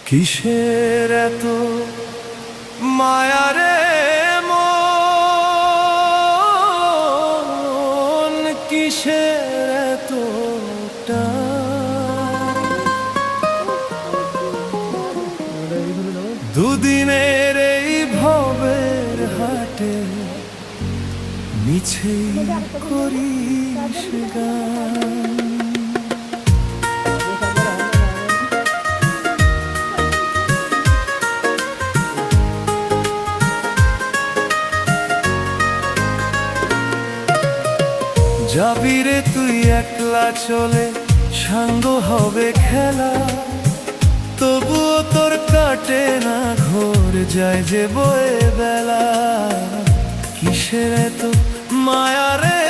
কিসের এত মায়া রে মন, কিসের এত দুদিনের এই ভবের হাটে মিছেই করিস গান। যাবি রে তুই একলা চলে, সাঙ্গ হবে খেলা, তবুও তোর কাটে না ঘোর, যায় যে বয়ে বেলা। কিসের এত মায়া রে